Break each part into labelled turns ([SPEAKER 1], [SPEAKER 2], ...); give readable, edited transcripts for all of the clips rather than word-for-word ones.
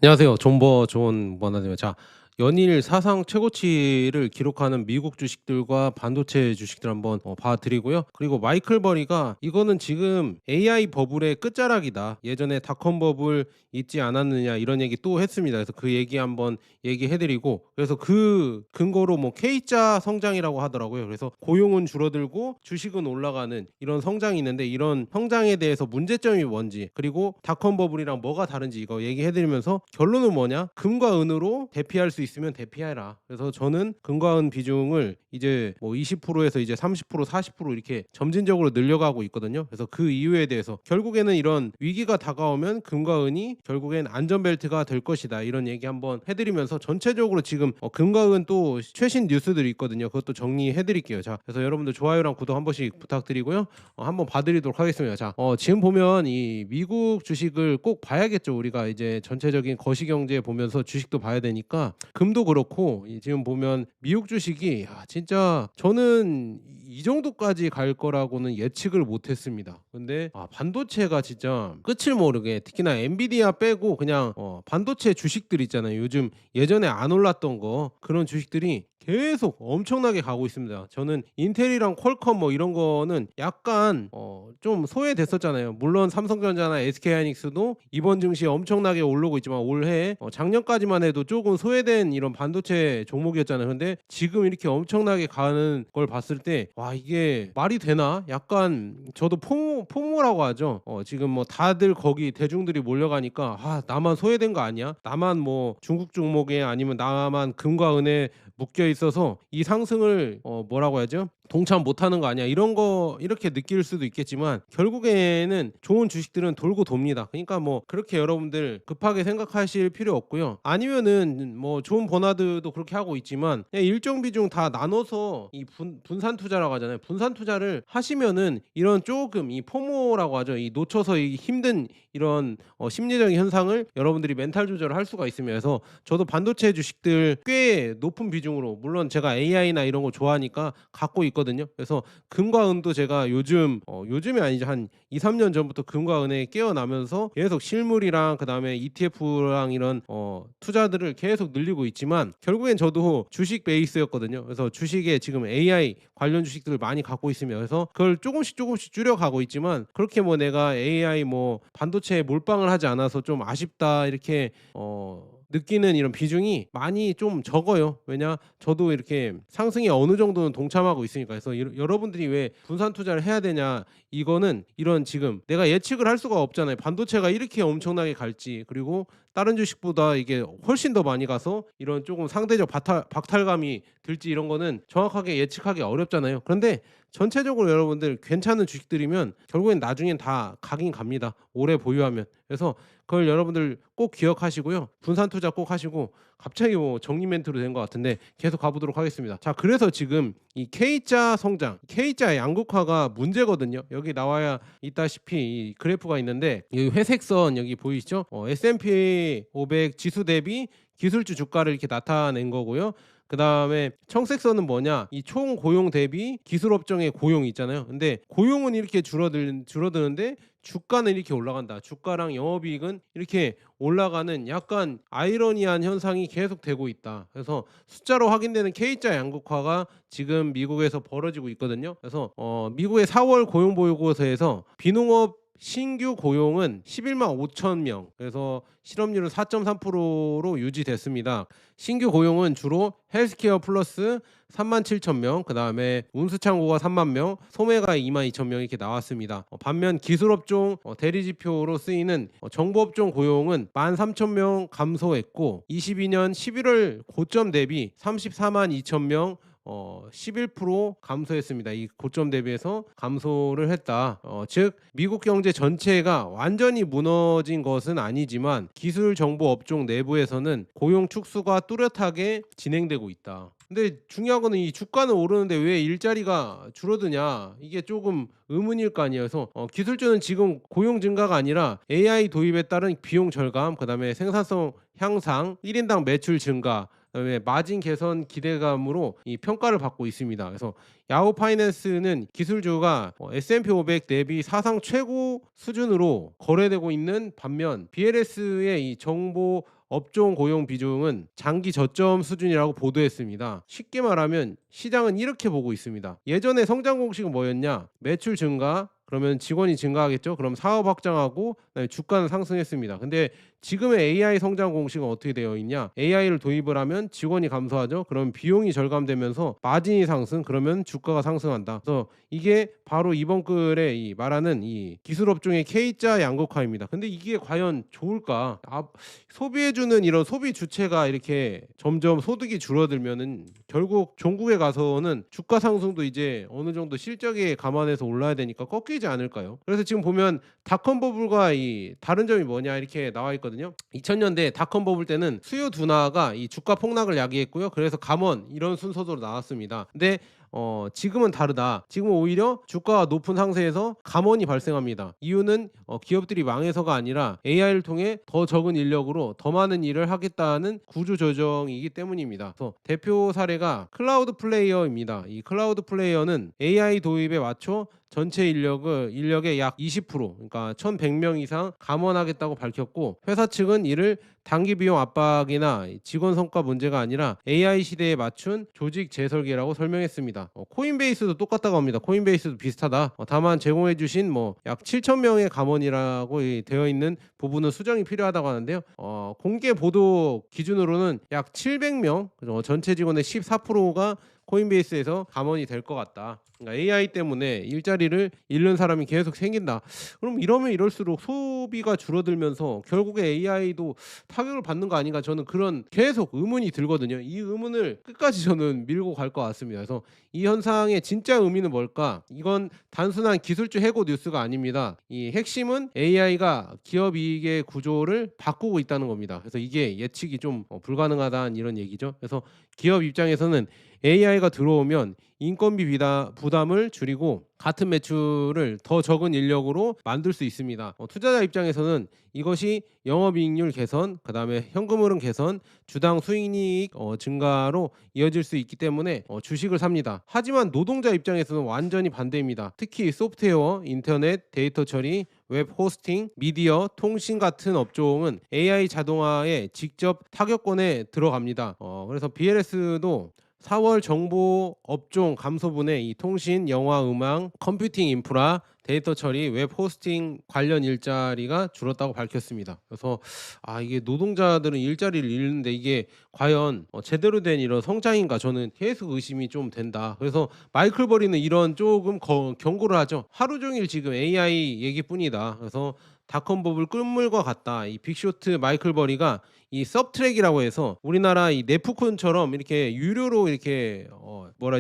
[SPEAKER 1] 안녕하세요. 존버 존 버나드입니다. 자, 연일 사상 최고치를 기록하는 미국 주식들과 반도체 주식들 한번 봐 드리고요. 그리고 마이클 버리가 "이거는 지금 AI 버블의 끝자락이다. 예전에 닷컴 버블 있지 않았느냐." 이런 얘기 또 했습니다. 그래서 그 얘기 한번 얘기해 드리고, 그래서 그 근거로 뭐 K자 성장이라고 하더라고요. 그래서 고용은 줄어들고 주식은 올라가는 이런 성장이 있는데, 이런 성장에 대해서 문제점이 뭔지, 그리고 닷컴 버블이랑 뭐가 다른지 이거 얘기해 드리면서 결론은 뭐냐? 금과 은으로 대피할 수 있으면 대피해라. 그래서 저는 금과 은 비중을 이제 뭐 20%에서 이제 30% 40% 이렇게 점진적으로 늘려가고 있거든요. 그래서 그 이유에 대해서 결국에는 이런 위기가 다가오면 금과 은이 결국엔 안전벨트가 될 것이다, 이런 얘기 한번 해드리면서 전체적으로 지금 금과 은 또 최신 뉴스들이 있거든요. 그것도 정리해 드릴게요. 자, 그래서 여러분들 좋아요랑 구독 한 번씩 부탁드리고요. 한번 봐드리도록 하겠습니다. 자, 지금 보면 이 미국 주식을 꼭 봐야겠죠. 우리가 이제 전체적인 거시경제 보면서 주식도 봐야 되니까, 금도 그렇고 지금 보면 미국 주식이 진짜 저는 이 정도까지 갈 거라고는 예측을 못했습니다. 근데 반도체가 진짜 끝을 모르게, 특히나 엔비디아 빼고 그냥 반도체 주식들 있잖아요. 요즘 예전에 안 올랐던 거, 그런 주식들이 계속 엄청나게 가고 있습니다. 저는 인텔이랑 퀄컴 뭐 이런 거는 약간 좀 소외됐었잖아요. 물론 삼성전자나 SK하이닉스도 이번 증시에 엄청나게 오르고 있지만, 올해 작년까지만 해도 조금 소외된 이런 반도체 종목이었잖아요. 근데 지금 이렇게 엄청나게 가는 걸 봤을 때, 와, 이게 말이 되나? 약간 저도 포모라고 하죠. 지금 뭐 다들 거기 대중들이 몰려가니까, 나만 소외된 거 아니야? 나만 뭐 중국 종목에, 아니면 나만 금과 은에 묶여 있어서 이 상승을 뭐라고 하죠? 동참 못하는 거 아니야? 이런 거 이렇게 느낄 수도 있겠지만, 결국에는 좋은 주식들은 돌고 돕니다. 그러니까 뭐 그렇게 여러분들 급하게 생각하실 필요 없고요. 아니면은 뭐 좋은 버나드도 그렇게 하고 있지만, 그냥 일정 비중 다 나눠서 이 분산 투자라고 하잖아요. 분산 투자를 하시면은 이런 조금 이 포모라고 하죠. 이 놓쳐서 이 힘든 이런 심리적인 현상을 여러분들이 멘탈 조절을 할 수가 있으면서, 그래서 저도 반도체 주식들 꽤 높은 비중으로, 물론 제가 AI나 이런 거 좋아하니까 갖고 있거든요. 그래서 금과 은도 제가 요즘이 아니죠, 한 2-3년 전부터 금과 은에 깨어나면서 계속 실물이랑 그다음에 ETF랑 이런 투자들을 계속 늘리고 있지만, 결국엔 저도 주식 베이스였거든요. 그래서 주식에 지금 AI 관련 주식들을 많이 갖고 있으며, 그래서 그걸 조금씩 줄여가고 있지만, 그렇게 뭐 내가 AI 뭐 반도체에 몰빵을 하지 않아서 좀 아쉽다 이렇게 느끼는 이런 비중이 많이 좀 적어요. 왜냐, 저도 이렇게 상승에 어느 정도는 동참하고 있으니까. 그래서 여러분들이 왜 분산 투자를 해야 되냐, 이거는 이런 지금 내가 예측을 할 수가 없잖아요. 반도체가 이렇게 엄청나게 갈지, 그리고 다른 주식보다 이게 훨씬 더 많이 가서 이런 조금 상대적 박탈감이 들지, 이런 거는 정확하게 예측하기 어렵잖아요. 그런데 전체적으로 여러분들 괜찮은 주식들이면 결국엔 나중엔 다 가긴 갑니다, 오래 보유하면. 그래서 그걸 여러분들 꼭 기억하시고요. 분산 투자 꼭 하시고. 갑자기 뭐 정리 멘트로 된 것 같은데 계속 가보도록 하겠습니다. 자, 그래서 지금 이 K자 성장, K자 양극화가 문제거든요. 여기 나와야 있다시피 이 그래프가 있는데, 이 회색선 여기 보이시죠? S&P 500 지수 대비 기술주 주가를 이렇게 나타낸 거고요. 그 다음에 청색선은 뭐냐? 이 총 고용 대비 기술 업종의 고용이 있잖아요. 근데 고용은 이렇게 줄어드는데 주가는 이렇게 올라간다. 주가랑 영업이익은 이렇게 올라가는 약간 아이러니한 현상이 계속 되고 있다. 그래서 숫자로 확인되는 K자 양극화가 지금 미국에서 벌어지고 있거든요. 그래서 미국의 4월 고용 보고서에서 비농업 신규 고용은 11만 5천 명, 그래서 실업률은 4.3%로 유지됐습니다. 신규 고용은 주로 헬스케어 플러스 3만 7천 명, 그 다음에 운수창고가 3만 명, 소매가 2만 2천 명 이렇게 나왔습니다. 반면 기술업종 대리지표로 쓰이는 정보업종 고용은 1만 3천 명 감소했고, 22년 11월 고점 대비 34만 2천 명 11% 감소했습니다. 이 고점 대비해서 감소를 했다. 즉 미국 경제 전체가 완전히 무너진 것은 아니지만, 기술 정보 업종 내부에서는 고용 축소가 뚜렷하게 진행되고 있다. 근데 중요한 거는 이 주가는 오르는데 왜 일자리가 줄어드냐, 이게 조금 의문일 거 아니에요. 그래서 기술주는 지금 고용 증가가 아니라 AI 도입에 따른 비용 절감, 그다음에 생산성 향상, 1인당 매출 증가, 그다음에 마진 개선 기대감으로 이 평가를 받고 있습니다. 그래서 야후 파이낸스는 기술주가 S&P 500 대비 사상 최고 수준으로 거래되고 있는 반면 BLS의 이 정보 업종 고용 비중은 장기 저점 수준이라고 보도했습니다. 쉽게 말하면 시장은 이렇게 보고 있습니다. 예전에 성장 공식은 뭐였냐? 매출 증가, 그러면 직원이 증가하겠죠. 그럼 사업 확장하고 그다음에 주가는 상승했습니다. 근데 지금의 AI 성장 공식은 어떻게 되어 있냐? AI를 도입을 하면 직원이 감소하죠. 그럼 비용이 절감되면서 마진이 상승, 그러면 주가가 상승한다. 그래서 이게 바로 이번 글에 이 말하는 이 기술 업종의 K자 양극화입니다. 근데 이게 과연 좋을까? 소비해주는 이런 소비 주체가 이렇게 점점 소득이 줄어들면은 결국 종국에 가서는 주가 상승도 이제 어느 정도 실적에 감안해서 올라야 되니까 꺾이지 않을까요? 그래서 지금 보면 닷컴 버블과 이 다른 점이 뭐냐 이렇게 나와 있거든요. 2000년대 닷컴 버블 때는 수요 둔화가 이 주가 폭락을 야기했고요. 그래서 감원 이런 순서로 나왔습니다. 근데 지금은 다르다. 지금은 오히려 주가가 높은 상태에서 감원이 발생합니다. 이유는 기업들이 망해서가 아니라 AI를 통해 더 적은 인력으로 더 많은 일을 하겠다는 구조 조정이기 때문입니다. 그래서 대표 사례가 클라우드 플레이어입니다. 이 클라우드 플레이어는 AI 도입에 맞춰 전체 인력의 약 20% 그러니까 1,100명 이상 감원하겠다고 밝혔고, 회사 측은 이를 단기 비용 압박이나 직원 성과 문제가 아니라 AI 시대에 맞춘 조직 재설계라고 설명했습니다. 코인베이스도 똑같다고 합니다. 코인베이스도 비슷하다. 다만 제공해주신 약 7,000명의 감원이라고 되어 있는 부분은 수정이 필요하다고 하는데요. 공개 보도 기준으로는 약 700명, 전체 직원의 14%가 코인베이스에서 감원이 될 것 같다. 그러니까 AI 때문에 일자리를 잃는 사람이 계속 생긴다. 그럼 이러면 이럴수록 소비가 줄어들면서 결국에 AI도 타격을 받는 거 아닌가, 저는 그런 계속 의문이 들거든요. 이 의문을 끝까지 저는 밀고 갈 것 같습니다. 그래서 이 현상의 진짜 의미는 뭘까? 이건 단순한 기술주 해고 뉴스가 아닙니다. 이 핵심은 AI가 기업 이익의 구조를 바꾸고 있다는 겁니다. 그래서 이게 예측이 좀 불가능하다는 이런 얘기죠. 그래서 기업 입장에서는 AI가 들어오면 인건비 부담을 줄이고 같은 매출을 더 적은 인력으로 만들 수 있습니다. 투자자 입장에서는 이것이 영업이익률 개선, 그 다음에 현금 흐름 개선, 주당 수익이익 증가로 이어질 수 있기 때문에 주식을 삽니다. 하지만 노동자 입장에서는 완전히 반대입니다. 특히 소프트웨어, 인터넷, 데이터 처리, 웹 호스팅, 미디어, 통신 같은 업종은 AI 자동화에 직접 타격권에 들어갑니다. 그래서 BLS도 4월 정보 업종 감소분에 이 통신, 영화, 음악, 컴퓨팅 인프라, 데이터 처리, 웹 호스팅 관련 일자리가 줄었다고 밝혔습니다. 그래서 이게 노동자들은 일자리를 잃는데 이게 과연 제대로 된 이런 성장인가, 저는 계속 의심이 좀 된다. 그래서 마이클 버리는 이런 조금 경고를 하죠. 하루 종일 지금 AI 얘기뿐이다. 그래서 닷컴 버블 끝물과 같다. 이 빅쇼트 마이클 버리가 이 서브트랙이라고 해서 우리나라 이 네프콘처럼 이렇게 유료로 이렇게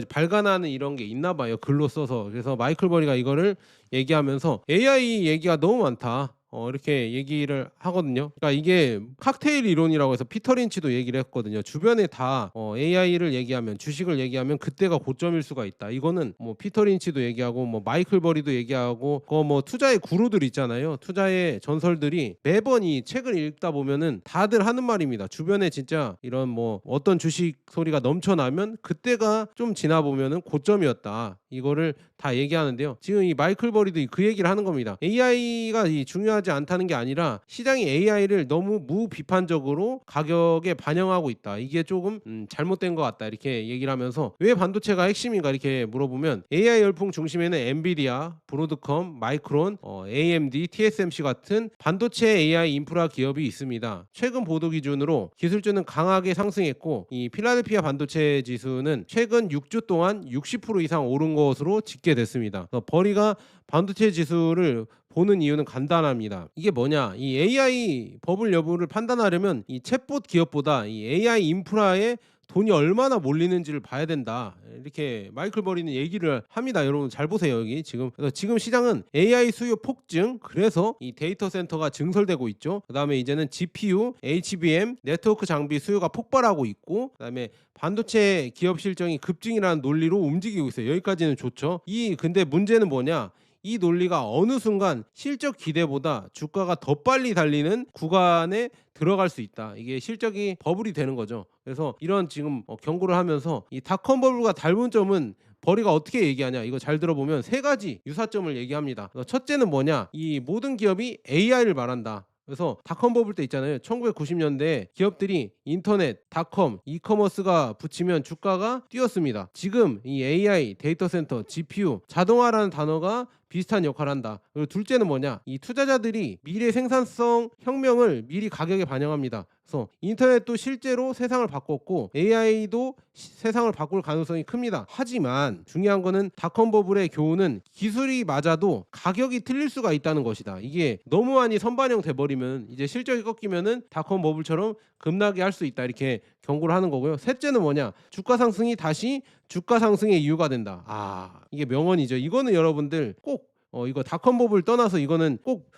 [SPEAKER 1] 발간하는 이런 게 있나 봐요. 글로 써서. 그래서 마이클 버리가 이거를 얘기하면서 AI 얘기가 너무 많다. 이렇게 얘기를 하거든요. 그러니까 이게 칵테일 이론이라고 해서 피터 린치도 얘기를 했거든요. 주변에 다 AI를 얘기하면, 주식을 얘기하면 그때가 고점일 수가 있다. 이거는 피터 린치도 얘기하고 마이클 버리도 얘기하고 투자의 구루들 있잖아요. 투자의 전설들이 매번 이 책을 읽다 보면은 다들 하는 말입니다. 주변에 진짜 이런 어떤 주식 소리가 넘쳐나면 그때가 좀 지나 보면은 고점이었다. 이거를 다 얘기하는데요. 지금 이 마이클 버리도 그 얘기를 하는 겁니다. AI가 중요하지 않다는 게 아니라 시장이 AI를 너무 무비판적으로 가격에 반영하고 있다. 이게 조금 잘못된 것 같다. 이렇게 얘기를 하면서 왜 반도체가 핵심인가 이렇게 물어보면 AI 열풍 중심에는 엔비디아, 브로드컴, 마이크론, AMD, TSMC 같은 반도체 AI 인프라 기업이 있습니다. 최근 보도 기준으로 기술주는 강하게 상승했고, 이 필라델피아 반도체 지수는 최근 6주 동안 60% 이상 오른 것으로 집계됐습니다. 버리가 반도체 지수를 보는 이유는 간단합니다. 이게 뭐냐? 이 AI 버블 여부를 판단하려면 이 챗봇 기업보다 이 AI 인프라에 돈이 얼마나 몰리는지를 봐야 된다. 이렇게 마이클 버리는 얘기를 합니다. 여러분 잘 보세요. 여기 지금 시장은 AI 수요 폭증, 그래서 이 데이터 센터가 증설되고 있죠. 그다음에 이제는 GPU, HBM, 네트워크 장비 수요가 폭발하고 있고, 그다음에 반도체 기업 실적이 급증이라는 논리로 움직이고 있어요. 여기까지는 좋죠. 근데 문제는 뭐냐? 이 논리가 어느 순간 실적 기대보다 주가가 더 빨리 달리는 구간에 들어갈 수 있다. 이게 실적이 버블이 되는 거죠. 그래서 이런 지금 경고를 하면서 이 닷컴 버블과 닮은 점은 버리가 어떻게 얘기하냐, 이거 잘 들어보면 세 가지 유사점을 얘기합니다. 첫째는 뭐냐, 이 모든 기업이 AI를 말한다. 그래서 닷컴 버블 때 있잖아요. 1990년대 기업들이 인터넷, 닷컴, 이커머스가 붙이면 주가가 뛰었습니다. 지금 이 AI, 데이터 센터, GPU, 자동화라는 단어가 비슷한 역할을 한다. 그리고 둘째는 뭐냐, 이 투자자들이 미래 생산성 혁명을 미리 가격에 반영합니다. 그래서 인터넷도 실제로 세상을 바꿨고 AI도 세상을 바꿀 가능성이 큽니다. 하지만 중요한 거는 닷컴 버블의 교훈은 기술이 맞아도 가격이 틀릴 수가 있다는 것이다. 이게 너무 많이 선반영 돼버리면 이제 실적이 꺾이면은 닷컴 버블처럼 급락이 할 수 있다, 이렇게 경고를 하는 거고요. 셋째는 뭐냐, 주가 상승이 다시 주가 상승의 이유가 된다. 이게 명언이죠. 이거는 여러분들 꼭 이거 닷컴 버블 떠나서 이거는 꼭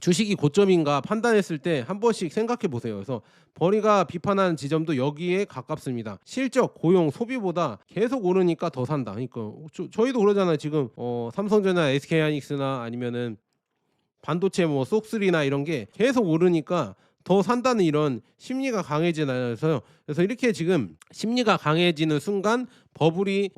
[SPEAKER 1] 주식이 고점인가 판단했을 때 한 번씩 생각해 보세요. 그래서 버리가 비판하는 지점도 여기에 가깝습니다. 실적, 고용, 소비보다 계속 오르니까 더 산다. 그러니까 저희도 그러잖아요. 지금 삼성전자, SK하이닉스나 아니면은 반도체 뭐 쏙3나 이런 게 계속 오르니까 더 산다는 이런 심리가 강해지나요. 그래서 이렇게 지금 심리가 강해지는 순간 버블이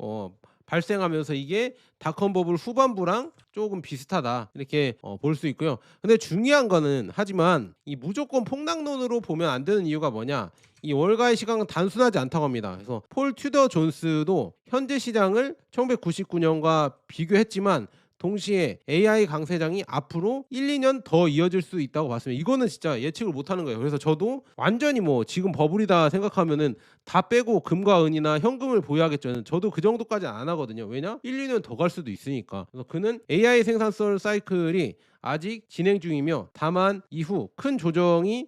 [SPEAKER 1] 발생하면서 이게 닷컴 버블 후반부랑 조금 비슷하다, 이렇게 볼 수 있고요. 근데 중요한 거는, 하지만 이 무조건 폭락론으로 보면 안 되는 이유가 뭐냐, 이 월가의 시간은 단순하지 않다고 합니다. 그래서 폴 튜더 존스도 현재 시장을 1999년과 비교했지만 동시에 AI 강세장이 앞으로 1, 2년 더 이어질 수 있다고 봤습니다. 이거는 진짜 예측을 못하는 거예요. 그래서 저도 완전히 뭐 지금 버블이다 생각하면은 다 빼고 금과 은이나 현금을 보유하겠죠. 저도 그 정도까지 안 하거든요. 왜냐? 1, 2년 더 갈 수도 있으니까. 그래서 그는 AI 생산성 사이클이 아직 진행 중이며 다만 이후 큰 조정이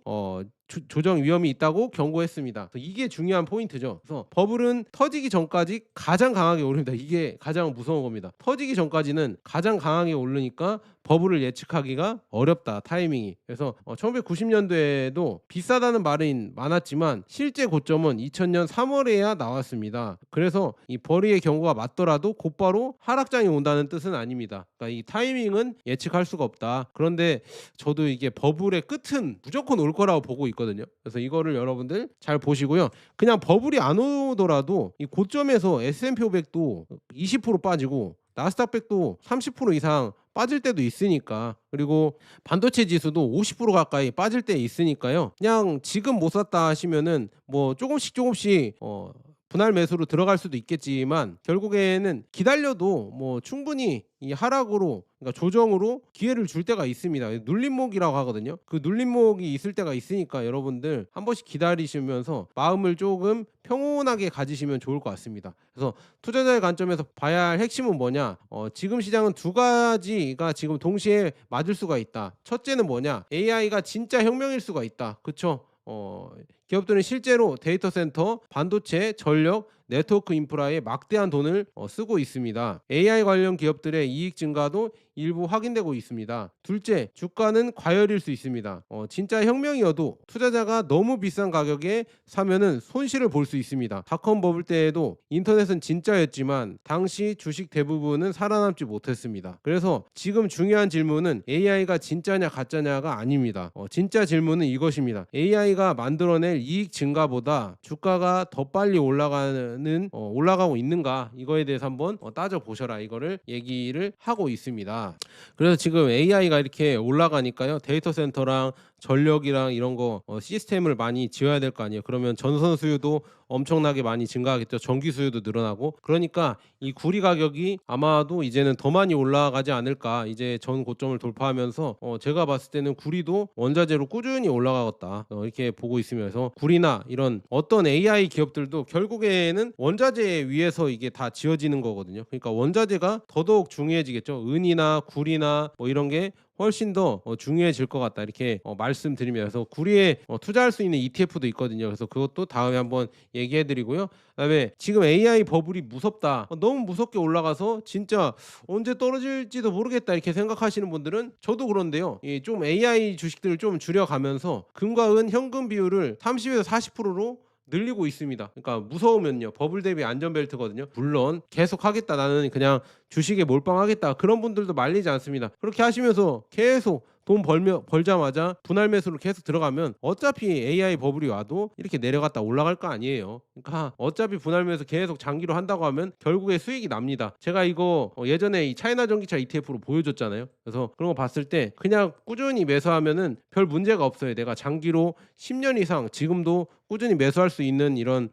[SPEAKER 1] 조정 위험이 있다고 경고했습니다. 이게 중요한 포인트죠. 그래서 버블은 터지기 전까지 가장 강하게 오릅니다. 이게 가장 무서운 겁니다. 터지기 전까지는 가장 강하게 오르니까 버블을 예측하기가 어렵다, 타이밍이. 그래서 1990년도에도 비싸다는 말은 많았지만 실제 고점은 2000년 3월에야 나왔습니다. 그래서 이 버리의 경고가 맞더라도 곧바로 하락장이 온다는 뜻은 아닙니다. 그러니까 이 타이밍은 예측할 수가 없다. 그런데 저도 이게 버블의 끝은 무조건 올 거라고 보고 있거든요. 그래서 이거를 여러분들 잘 보시고요. 그냥 버블이 안 오더라도 이 고점에서 S&P 500도 20% 빠지고 나스닥백도 30% 이상 빠질 때도 있으니까, 그리고 반도체 지수도 50% 가까이 빠질 때 있으니까요. 그냥 지금 못 샀다 하시면은 뭐 조금씩 분할 매수로 들어갈 수도 있겠지만 결국에는 기다려도 뭐 충분히 이 하락으로, 그러니까 조정으로 기회를 줄 때가 있습니다. 눌림목이라고 하거든요. 그 눌림목이 있을 때가 있으니까 여러분들 한 번씩 기다리시면서 마음을 조금 평온하게 가지시면 좋을 것 같습니다. 그래서 투자자의 관점에서 봐야 할 핵심은 뭐냐, 지금 시장은 두 가지가 지금 동시에 맞을 수가 있다. 첫째는 뭐냐, AI가 진짜 혁명일 수가 있다. 그쵸? 기업들은 실제로 데이터 센터, 반도체, 전력, 네트워크 인프라에 막대한 돈을 쓰고 있습니다. AI 관련 기업들의 이익 증가도 일부 확인되고 있습니다. 둘째, 주가는 과열일 수 있습니다. 진짜 혁명이어도 투자자가 너무 비싼 가격에 사면은 손실을 볼 수 있습니다. 닷컴 버블 때에도 인터넷은 진짜였지만 당시 주식 대부분은 살아남지 못했습니다. 그래서 지금 중요한 질문은 AI가 진짜냐 가짜냐가 아닙니다. 진짜 질문은 이것입니다. AI가 만들어낼 이익 증가보다 주가가 더 빨리 올라가고 있는가, 이거에 대해서 한번 따져보셔라, 이거를 얘기를 하고 있습니다. 그래서 지금 AI가 이렇게 올라가니까요, 데이터 센터랑 전력이랑 이런 거 시스템을 많이 지어야 될 거 아니에요. 그러면 전선 수요도 엄청나게 많이 증가하겠죠. 전기 수요도 늘어나고. 그러니까 이 구리 가격이 아마도 이제는 더 많이 올라가지 않을까. 이제 전 고점을 돌파하면서 제가 봤을 때는 구리도 원자재로 꾸준히 올라가겠다, 이렇게 보고 있으면서, 구리나 이런 어떤 AI 기업들도 결국에는 원자재 위에서 이게 다 지어지는 거거든요. 그러니까 원자재가 더더욱 중요해지겠죠. 은이나 구리나 뭐 이런 게 훨씬 더 중요해질 것 같다, 이렇게 말씀드리면서, 구리에 투자할 수 있는 ETF도 있거든요. 그래서 그것도 다음에 한번 얘기해드리고요. 그다음에 지금 AI 버블이 무섭다, 너무 무섭게 올라가서 진짜 언제 떨어질지도 모르겠다, 이렇게 생각하시는 분들은, 저도 그런데요, 좀 AI 주식들을 좀 줄여가면서 금과 은 현금 비율을 30에서 40%로 늘리고 있습니다. 그러니까 무서우면요. 버블 대비 안전벨트거든요. 물론 계속 하겠다. 나는 그냥 주식에 몰빵하겠다. 그런 분들도 말리지 않습니다. 그렇게 하시면서 계속 돈 벌자마자 분할 매수로 계속 들어가면 어차피 AI 버블이 와도 이렇게 내려갔다 올라갈 거 아니에요. 그러니까 어차피 분할 매수 계속 장기로 한다고 하면 결국에 수익이 납니다. 제가 이거 예전에 이 차이나 전기차 ETF로 보여줬잖아요. 그래서 그런 거 봤을 때 그냥 꾸준히 매수하면은 별 문제가 없어요. 내가 장기로 10년 이상 지금도 꾸준히 매수할 수 있는 이런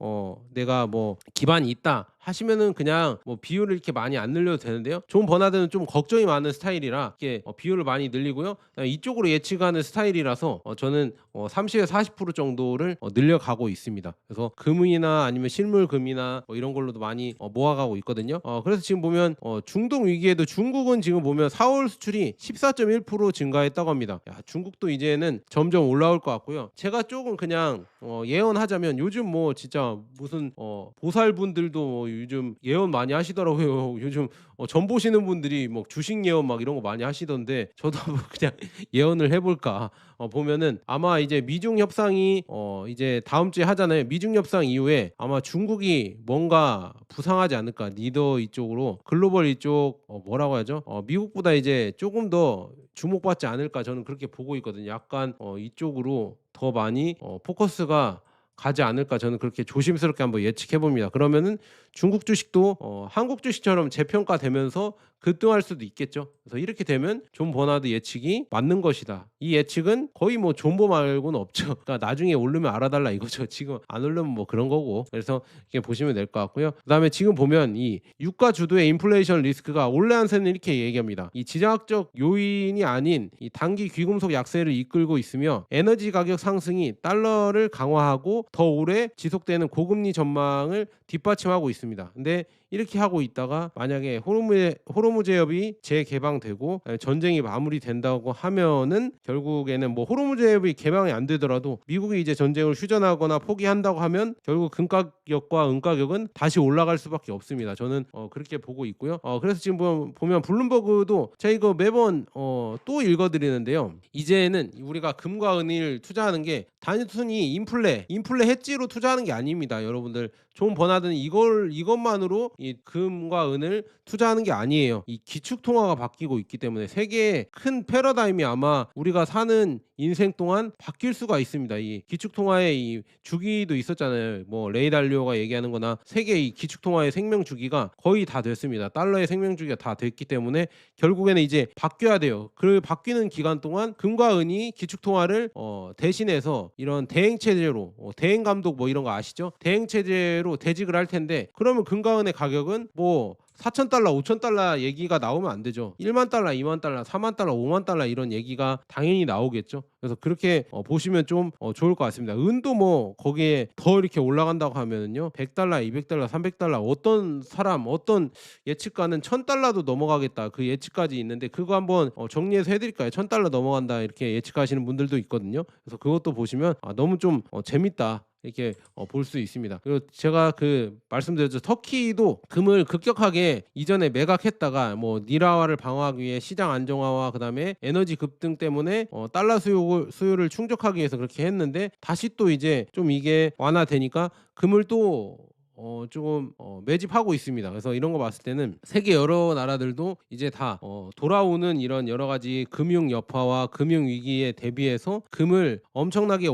[SPEAKER 1] 내가 뭐 기반이 있다 하시면은 그냥 뭐 비율을 이렇게 많이 안 늘려도 되는데요. 존 버나드는 좀 걱정이 많은 스타일이라 이렇게 비율을 많이 늘리고요. 이쪽으로 예측하는 스타일이라서 저는 30에서 40% 정도를 늘려가고 있습니다. 그래서 금이나 아니면 실물금이나 이런 걸로도 많이 모아가고 있거든요. 그래서 지금 보면 중동 위기에도 중국은 지금 보면 4월 수출이 14.1% 증가했다고 합니다. 야, 중국도 이제는 점점 올라올 것 같고요. 제가 조금 그냥 예언하자면 요즘 뭐 진짜 무슨 보살분들도 요즘 예언 많이 하시더라고요. 요즘 전 보시는 분들이 뭐 주식 예언 막 이런 거 많이 하시던데 저도 한번 그냥 예언을 해볼까. 보면은 아마 이제 미중 협상이 이제 다음 주에 하잖아요. 미중 협상 이후에 아마 중국이 뭔가 부상하지 않을까. 리더 이쪽으로 글로벌 이쪽 뭐라고 하죠? 미국보다 이제 조금 더 주목받지 않을까. 저는 그렇게 보고 있거든요. 약간 이쪽으로 더 많이 포커스가 가지 않을까. 저는 그렇게 조심스럽게 한번 예측해 봅니다. 그러면은 중국 주식도 한국 주식처럼 재평가되면서 급등할 수도 있겠죠. 그래서 이렇게 되면 존 버나드 예측이 맞는 것이다. 이 예측은 거의 뭐 존버 말고는 없죠. 그러니까 나중에 오르면 알아달라 이거죠. 지금 안 오르면 뭐 그런 거고. 그래서 이렇게 보시면 될 것 같고요. 그다음에 지금 보면 이 유가 주도의 인플레이션 리스크가 올해 한 새는 이렇게 얘기합니다. 이 지정학적 요인이 아닌 이 단기 귀금속 약세를 이끌고 있으며 에너지 가격 상승이 달러를 강화하고 더 오래 지속되는 고금리 전망을 뒷받침하고 있습니다. 근데 이렇게 하고 있다가 만약에 호르무즈 해협이 재개방되고 전쟁이 마무리된다고 하면은 결국에는 뭐 호르무즈 해협이 개방이 안 되더라도 미국이 이제 전쟁을 휴전하거나 포기한다고 하면 결국 금 가격과 은 가격은 다시 올라갈 수밖에 없습니다. 저는 그렇게 보고 있고요. 그래서 지금 보면 블룸버그도 제가 이거 매번 또 읽어드리는데요. 이제는 우리가 금과 은을 투자하는 게 단순히 인플레 해지로 투자하는 게 아닙니다. 여러분들 존 버나드는 이것만으로 이 금과 은을 투자하는 게 아니에요. 이 기축 통화가 바뀌고 있기 때문에 세계의 큰 패러다임이 아마 우리가 사는 인생 동안 바뀔 수가 있습니다. 이 기축 통화의 이 주기도 있었잖아요. 뭐 레이 달리오가 얘기하는 거나 세계 이 기축 통화의 생명 주기가 거의 다 됐습니다. 달러의 생명 주기가 다 됐기 때문에 결국에는 이제 바뀌어야 돼요. 그 바뀌는 기간 동안 금과 은이 기축 통화를 대신해서 이런 대행 체제로 대행 감독 뭐 이런 거 아시죠? 대행 체제로 대직을 할 텐데 그러면 금과 은의 가격은 뭐 4,000달러, 5,000달러 얘기가 나오면 안 되죠. 1만 달러, 2만 달러, 4만 달러, 5만 달러 이런 얘기가 당연히 나오겠죠. 그래서 그렇게 보시면 좀 좋을 것 같습니다. 은도 뭐 거기에 더 이렇게 올라간다고 하면은요. 100달러, 200달러, 300달러 어떤 사람, 어떤 예측가는 1,000달러도 넘어가겠다. 그 예측까지 있는데 그거 한번 정리해서 해드릴까요? 1,000달러 넘어간다 이렇게 예측하시는 분들도 있거든요. 그래서 그것도 보시면 너무 좀 재밌다. 이렇게 볼 수 있습니다. 그리고 제가 말씀드렸죠. 터키도 금을 급격하게 이전에 매각했다가 뭐 니라화를 방어하기 위해 시장 안정화와 그다음에 에너지 급등 때문에 달러 수요를 충족하기 위해서 그렇게 했는데 다시 또 이제 좀 이게 완화되니까 금을 또 조금 매집하고 있습니다. 그래서 이런 거 봤을 때는 세계 여러 나라들도 이제 다 돌아오는 이런 여러 가지 금융 여파와 금융 위기에 대비해서 금을 엄청나게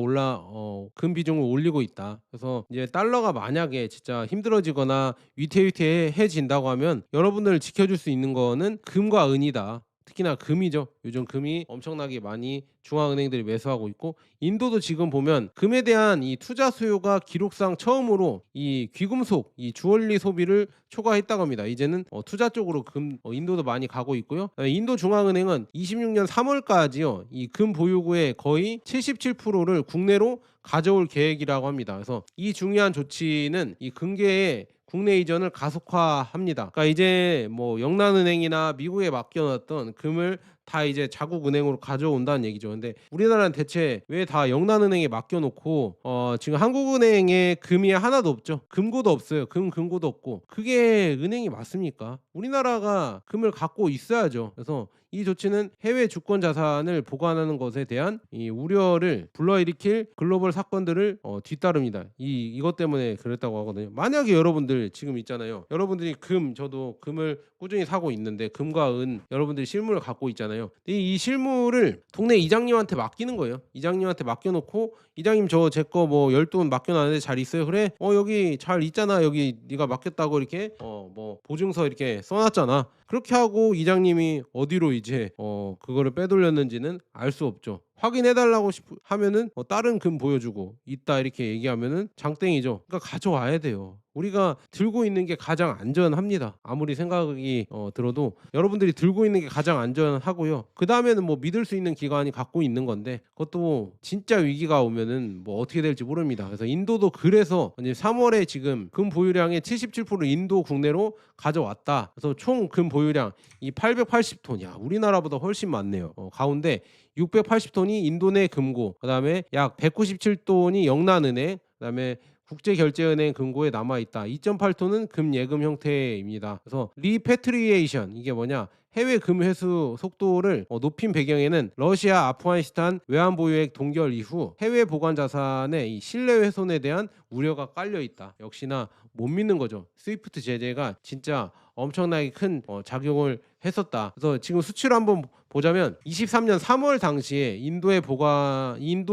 [SPEAKER 1] 금 비중을 올리고 있다. 그래서 이제 달러가 만약에 진짜 힘들어지거나 위태위태해진다고 하면 여러분들 지켜줄 수 있는 거는 금과 은이다. 특히나 금이죠. 요즘 금이 엄청나게 많이 중앙은행들이 매수하고 있고 인도도 지금 보면 금에 대한 이 투자 수요가 기록상 처음으로 이 귀금속, 이 주얼리 소비를 초과했다고 합니다. 이제는 투자 쪽으로 인도도 많이 가고 있고요. 인도 중앙은행은 26년 3월까지요. 이 금 보유고의 거의 77%를 국내로 가져올 계획이라고 합니다. 그래서 이 중요한 조치는 이 금계의 국내 이전을 가속화합니다. 그러니까 이제 뭐 영란은행이나 미국에 맡겨놨던 금을 다 이제 자국 은행으로 가져온다는 얘기죠. 근데 우리나라는 대체 왜 다 영란은행에 맡겨 놓고 지금 한국은행에 금이 하나도 없죠. 금고도 없어요. 금고도 없고. 그게 은행이 맞습니까? 우리나라가 금을 갖고 있어야죠. 그래서 이 조치는 해외 주권 자산을 보관하는 것에 대한 이 우려를 불러일으킬 글로벌 사건들을 뒤따릅니다. 이것 때문에 그랬다고 하거든요. 만약에 여러분들 지금 있잖아요. 여러분들이 저도 금을 꾸준히 사고 있는데 금과 은 여러분들이 실물을 갖고 있잖아요. 이 실물을 동네 이장님한테 맡기는 거예요. 이장님한테 맡겨놓고 이장님 저 제 거 뭐 열돈 맡겨놨는데 잘 있어요. 그래? 여기 잘 있잖아. 여기 네가 맡겼다고 이렇게 뭐 보증서 이렇게 써놨잖아. 그렇게 하고 이장님이 어디로 이제 그거를 빼돌렸는지는 알 수 없죠. 확인해달라고 하면은 다른 금 보여주고 있다 이렇게 얘기하면은 장땡이죠. 그러니까 가져와야 돼요. 우리가 들고 있는 게 가장 안전합니다. 아무리 생각이 들어도 여러분들이 들고 있는 게 가장 안전하고요. 그 다음에는 뭐 믿을 수 있는 기관이 갖고 있는 건데 그것도 진짜 위기가 오면은 뭐 어떻게 될지 모릅니다. 그래서 인도도 그래서 이제 3월에 지금 금 보유량의 77% 인도 국내로 가져왔다. 그래서 총 금 보유량 이 880톤. 야, 우리나라보다 훨씬 많네요. 가운데 680톤이 인도 내 금고, 그다음에 약 197톤이 영란은행, 그다음에 국제결제은행 금고에 남아있다. 2.8톤은 금예금 형태입니다. 그래서 리패트리에이션 이게 뭐냐? 해외 금 회수 속도를 높인 배경에는 러시아, 아프가니스탄 외환 보유액 동결 이후 해외 보관 자산의 이 신뢰 훼손에 대한 우려가 깔려 있다. 역시나 못 믿는 거죠. 스위프트 제재가 진짜 엄청나게 큰 작용을 했었다. 그래서 지금 수치를 한번 보자면 23년 3월 당시에 인도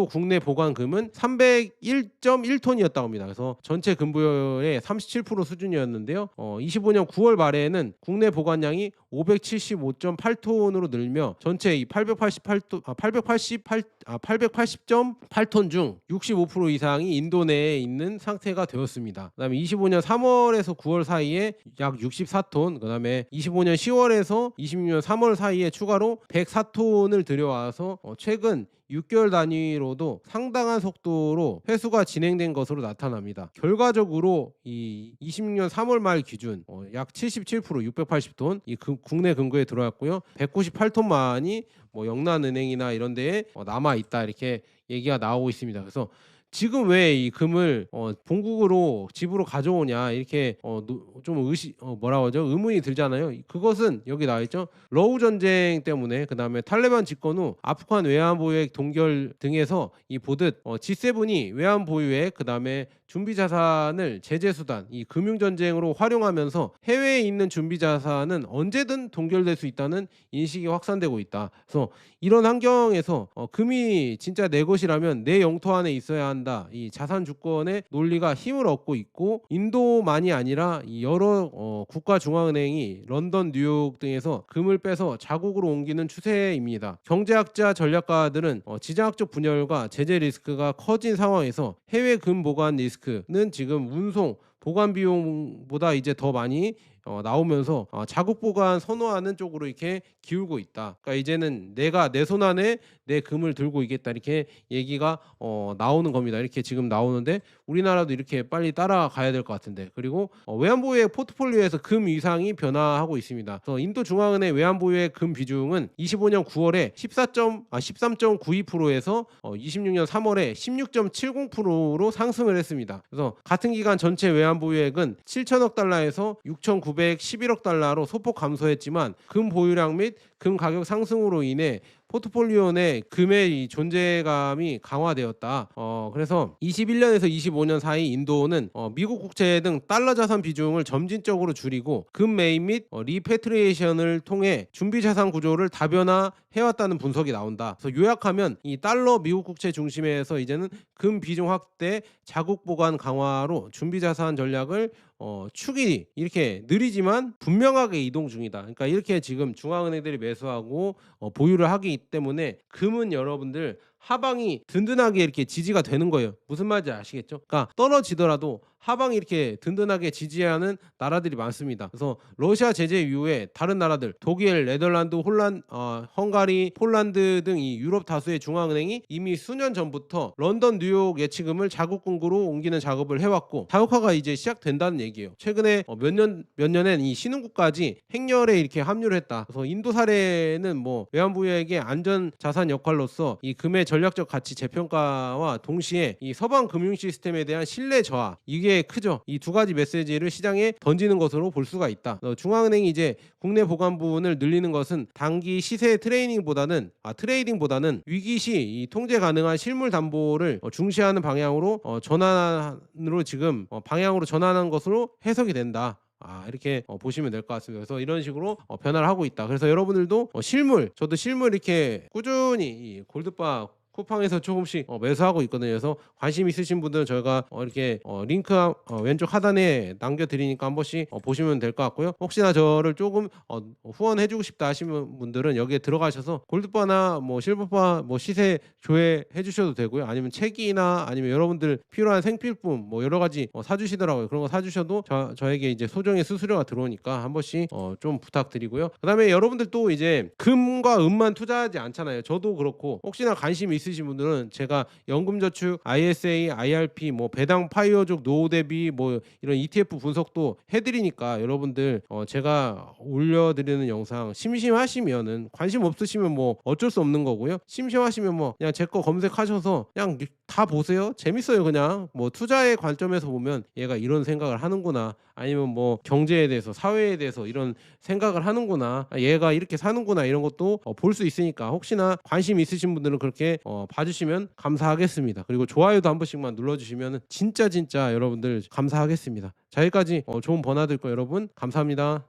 [SPEAKER 1] 국내 보관금은 301.1톤이었다고 합니다. 그래서 전체 금보유의 37% 수준이었는데요. 25년 9월 말에는 국내 보관량이 575.8톤으로 늘며 전체 이 880.8톤 중 65% 이상이 인도 내에 있는 상태가 되었습니다. 그다음에 25년 3월에서 9월 사이에 약 64톤, 그다음에 25년 10월에서 26년 3월 사이에 추가로 104톤을 들여와서 최근 6개월 단위로도 상당한 속도로 회수가 진행된 것으로 나타납니다. 결과적으로 이 26년 3월 말 기준 약 77% 680톤 이 국내 금고에 들어왔고요. 198톤만이 뭐 영란은행이나 이런 데에 남아 있다 이렇게 얘기가 나오고 있습니다. 그래서 지금 왜 이 금을 본국으로 집으로 가져오냐 이렇게 좀 뭐라고 하죠? 의문이 들잖아요. 그것은 여기 나와 있죠. 러우 전쟁 때문에 그다음에 탈레반 집권 후 아프간 외환 보유액 동결 등에서 이 보듯 G7이 외환 보유액 그다음에 준비 자산을 제재 수단 이 금융 전쟁으로 활용하면서 해외에 있는 준비 자산은 언제든 동결될 수 있다는 인식이 확산되고 있다. 그래서 이런 환경에서 금이 진짜 내 것이라면 내 영토 안에 있어야 한다. 이 자산 주권의 논리가 힘을 얻고 있고 인도만이 아니라 여러 국가 중앙은행이 런던, 뉴욕 등에서 금을 빼서 자국으로 옮기는 추세입니다. 경제학자, 전략가들은 지정학적 분열과 제재 리스크가 커진 상황에서 해외 금 보관 리스크는 지금 운송 보관 비용보다 이제 더 많이 나오면서 자국 보관 선호하는 쪽으로 이렇게 기울고 있다. 그러니까 이제는 내가 내 손 안에 내 금을 들고 있겠다 이렇게 얘기가 나오는 겁니다. 이렇게 지금 나오는데 우리나라도 이렇게 빨리 따라가야 될 것 같은데. 그리고 외환보유액 포트폴리오에서 금 위상이 변화하고 있습니다. 그래서 인도 중앙은행 외환보유액 금 비중은 25년 9월에 13.92%에서 26년 3월에 16.70%로 상승을 했습니다. 그래서 같은 기간 전체 외환보유액은 7천억 달러에서 6,911억 달러로 소폭 감소했지만 금 보유량 및 금 가격 상승으로 인해 포트폴리오 내 금의 이 존재감이 강화되었다. 그래서 21년에서 25년 사이 인도는 미국 국채 등 달러 자산 비중을 점진적으로 줄이고 금 매입 및 리패트리에이션을 통해 준비 자산 구조를 다변화해왔다는 분석이 나온다. 그래서 요약하면 이 달러 미국 국채 중심에서 이제는 금 비중 확대, 자국 보관 강화로 준비 자산 전략을 축이 이렇게 느리지만 분명하게 이동 중이다. 그러니까 이렇게 지금 중앙은행들이 매수하고 보유를 하기 때문에 금은 여러분들 하방이 든든하게 이렇게 지지가 되는 거예요. 무슨 말인지 아시겠죠? 그러니까 떨어지더라도 하방이 이렇게 든든하게 지지하는 나라들이 많습니다. 그래서 러시아 제재 이후에 다른 나라들 독일, 네덜란드, 헝가리, 폴란드 등 이 유럽 다수의 중앙은행이 이미 수년 전부터 런던, 뉴욕 예치금을 자국 금고로 옮기는 작업을 해왔고 자국화가 이제 시작된다는 얘기예요. 최근에 몇 년엔 이 신흥국까지 행렬에 이렇게 합류를 했다. 그래서 인도 사례는 뭐 외환부에게 안전 자산 역할로서 이 금의 전략적 가치 재평가와 동시에 이 서방 금융 시스템에 대한 신뢰 저하, 이게 크죠. 이 두 가지 메시지를 시장에 던지는 것으로 볼 수가 있다. 중앙은행이 이제 국내 보관 부분을 늘리는 것은 단기 시세 트레이딩보다는 위기 시 이 통제 가능한 실물 담보를 중시하는 방향으로 방향으로 전환한 것으로 해석이 된다. 이렇게 보시면 될 것 같습니다. 그래서 이런 식으로 변화를 하고 있다. 그래서 여러분들도 저도 실물 이렇게 꾸준히 이 골드바 쿠팡에서 조금씩 매수하고 있거든요. 그래서 관심 있으신 분들은 저희가 이렇게 링크 왼쪽 하단에 남겨드리니까 한 번씩 보시면 될 것 같고요. 혹시나 저를 조금 후원해주고 싶다 하시는 분들은 여기에 들어가셔서 골드바나 뭐 실버바 뭐 시세 조회해 주셔도 되고요. 아니면 책이나 아니면 여러분들 필요한 생필품 뭐 여러 가지 사주시더라고요. 그런 거 사주셔도 저에게 이제 소정의 수수료가 들어오니까 한 번씩 좀 부탁드리고요. 그다음에 여러분들 또 이제 금과 은만 투자하지 않잖아요. 저도 그렇고 혹시나 관심 있으신 분들은 제가 연금저축, ISA, IRP, 뭐 배당 파이어족 노후 대비 뭐 이런 ETF 분석도 해드리니까 여러분들 제가 올려드리는 영상 심심하시면은 관심 없으시면 뭐 어쩔 수 없는 거고요. 심심하시면 뭐 그냥 제 거 검색하셔서 그냥 다 보세요. 재밌어요. 그냥 뭐 투자의 관점에서 보면 얘가 이런 생각을 하는구나. 아니면 뭐 경제에 대해서 사회에 대해서 이런 생각을 하는구나. 얘가 이렇게 사는구나. 이런 것도 볼 수 있으니까 혹시나 관심 있으신 분들은 그렇게 봐주시면 감사하겠습니다. 그리고 좋아요도 한 번씩만 눌러주시면 진짜 여러분들 감사하겠습니다. 자, 여기까지 좋은 번화들 거 여러분 감사합니다.